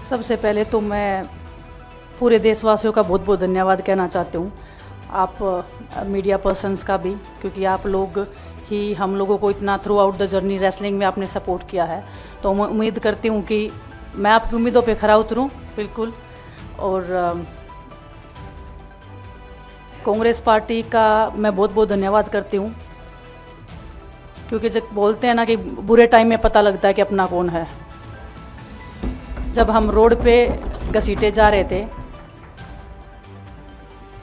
सबसे पहले तो मैं पूरे देशवासियों का बहुत बहुत धन्यवाद कहना चाहती हूँ, आप मीडिया पर्सन्स का भी, क्योंकि आप लोग ही हम लोगों को इतना through out the journey wrestling में आपने सपोर्ट किया है। तो मैं उम्मीद करती हूँ कि मैं आपकी उम्मीदों पे खरा उतरूँ बिल्कुल। और कांग्रेस पार्टी का मैं बहुत बहुत धन्यवाद करती हूँ, क्योंकि जब बोलते हैं ना कि बुरे टाइम में पता लगता है कि अपना कौन है। जब हम रोड पे घसीटे जा रहे थे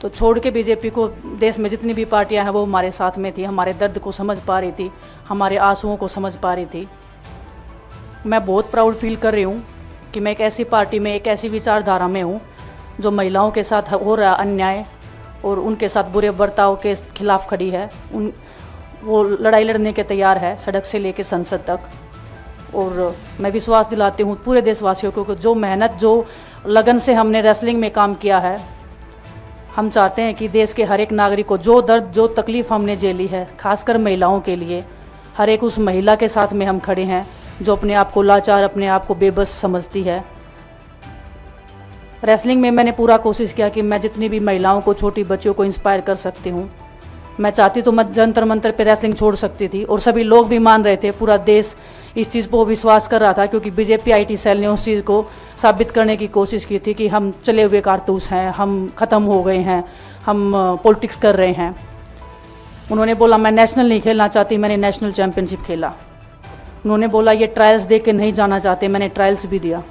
तो छोड़ के बीजेपी को देश में जितनी भी पार्टियां हैं वो हमारे साथ में थी, हमारे दर्द को समझ पा रही थी, हमारे आंसुओं को समझ पा रही थी। मैं बहुत प्राउड फील कर रही हूँ कि मैं एक ऐसी पार्टी में, एक ऐसी विचारधारा में हूँ जो महिलाओं के साथ हो रहा अन्याय और उनके साथ बुरे बर्ताव के खिलाफ खड़ी है। वो लड़ाई लड़ने के तैयार है, सड़क से लेकर संसद तक। और मैं विश्वास दिलाती हूँ पूरे देशवासियों को कि जो मेहनत, जो लगन से हमने रेसलिंग में काम किया है, हम चाहते हैं कि देश के हर एक नागरिक को जो दर्द, जो तकलीफ़ हमने झेली है, खासकर महिलाओं के लिए, हर एक उस महिला के साथ में हम खड़े हैं जो अपने आप को लाचार, अपने आप को बेबस समझती है। रेसलिंग में मैंने पूरा कोशिश किया कि मैं जितनी भी महिलाओं को, छोटी बच्चियों को इंस्पायर कर सकती हूँ। मैं चाहती तो मैं जंतर मंतर पे रेसलिंग छोड़ सकती थी, और सभी लोग भी मान रहे थे, पूरा देश इस चीज़ को विश्वास कर रहा था, क्योंकि बीजेपी आईटी सेल ने उस चीज़ को साबित करने की कोशिश की थी कि हम चले हुए कारतूस हैं, हम ख़त्म हो गए हैं, हम पॉलिटिक्स कर रहे हैं। उन्होंने बोला मैं नेशनल नहीं खेलना चाहती, मैंने नेशनल चैम्पियनशिप खेला। उन्होंने बोला ये ट्रायल्स दे के नहीं जाना चाहते, मैंने ट्रायल्स भी दिया।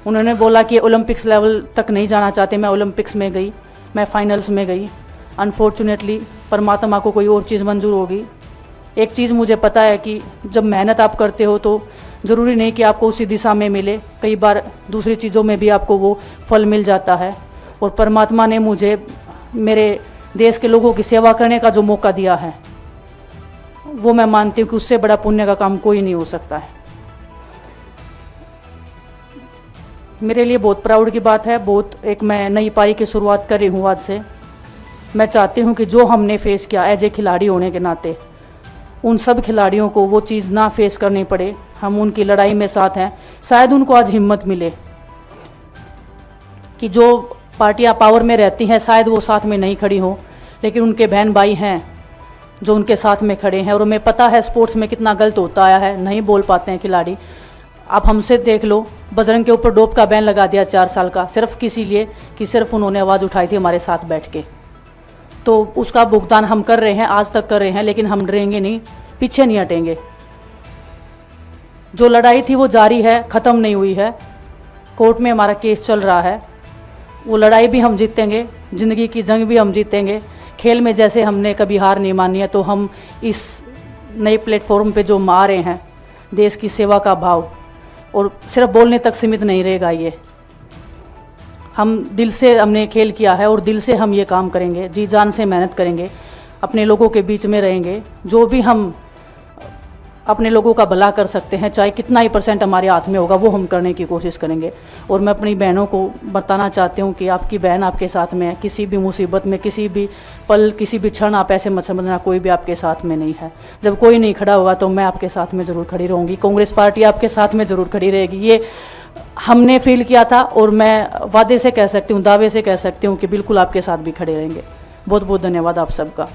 उन्होंने बोला कि ओलंपिक्स लेवल तक नहीं जाना चाहते, मैं ओलंपिक्स में गई, मैं फाइनल्स में गई। अनफॉर्चुनेटली परमात्मा को कोई और चीज़ मंजूर होगी। एक चीज़ मुझे पता है कि जब मेहनत आप करते हो तो ज़रूरी नहीं कि आपको उसी दिशा में मिले, कई बार दूसरी चीज़ों में भी आपको वो फल मिल जाता है। और परमात्मा ने मुझे मेरे देश के लोगों की सेवा करने का जो मौका दिया है, वो मैं मानती हूँ कि उससे बड़ा पुण्य का काम कोई नहीं हो सकता है। मेरे लिए बहुत प्राउड की बात है, बहुत एक मैं नई पारी की शुरुआत कर रही हूँ आज से। मैं चाहती हूँ कि जो हमने फेस किया एज ए खिलाड़ी होने के नाते, उन सब खिलाड़ियों को वो चीज़ ना फेस करनी पड़े। हम उनकी लड़ाई में साथ हैं। शायद उनको आज हिम्मत मिले कि जो पार्टियां पावर में रहती हैं शायद वो साथ में नहीं खड़ी हों, लेकिन उनके बहन भाई हैं जो उनके साथ में खड़े हैं। और हमें पता है स्पोर्ट्स में कितना गलत होता आया है, नहीं बोल पाते हैं खिलाड़ी। आप हमसे देख लो, बजरंग के ऊपर डोप का बैन लगा दिया 4 साल का, सिर्फ किसी लिए कि सिर्फ उन्होंने आवाज़ उठाई थी हमारे साथ बैठ के। तो उसका भुगतान हम कर रहे हैं, आज तक कर रहे हैं, लेकिन हम डरेंगे नहीं, पीछे नहीं हटेंगे। जो लड़ाई थी वो जारी है, ख़त्म नहीं हुई है। कोर्ट में हमारा केस चल रहा है, वो लड़ाई भी हम जीतेंगे, ज़िंदगी की जंग भी हम जीतेंगे। खेल में जैसे हमने कभी हार नहीं मानी है, तो हम इस नए प्लेटफॉर्म पे जो आ रहे हैं, देश की सेवा का भाव, और सिर्फ बोलने तक सीमित नहीं रहेगा ये। हम दिल से हमने खेल किया है और दिल से हम ये काम करेंगे, जी जान से मेहनत करेंगे, अपने लोगों के बीच में रहेंगे। जो भी हम अपने लोगों का भला कर सकते हैं, चाहे कितना ही % हमारे हाथ में होगा, वो हम करने की कोशिश करेंगे। और मैं अपनी बहनों को बताना चाहती हूँ कि आपकी बहन आपके साथ में है। किसी भी मुसीबत में, किसी भी पल, किसी भी क्षण आप ऐसे मत समझना कोई भी आपके साथ में नहीं है। जब कोई नहीं खड़ा होगा तो मैं आपके साथ में ज़रूर खड़ी रहूँगी, कांग्रेस पार्टी आपके साथ में ज़रूर खड़ी रहेगी। ये हमने फील किया था, और मैं वादे से कह सकती हूँ, दावे से कह सकती हूँ कि बिल्कुल आपके साथ भी खड़े रहेंगे। बहुत बहुत धन्यवाद आप सबका।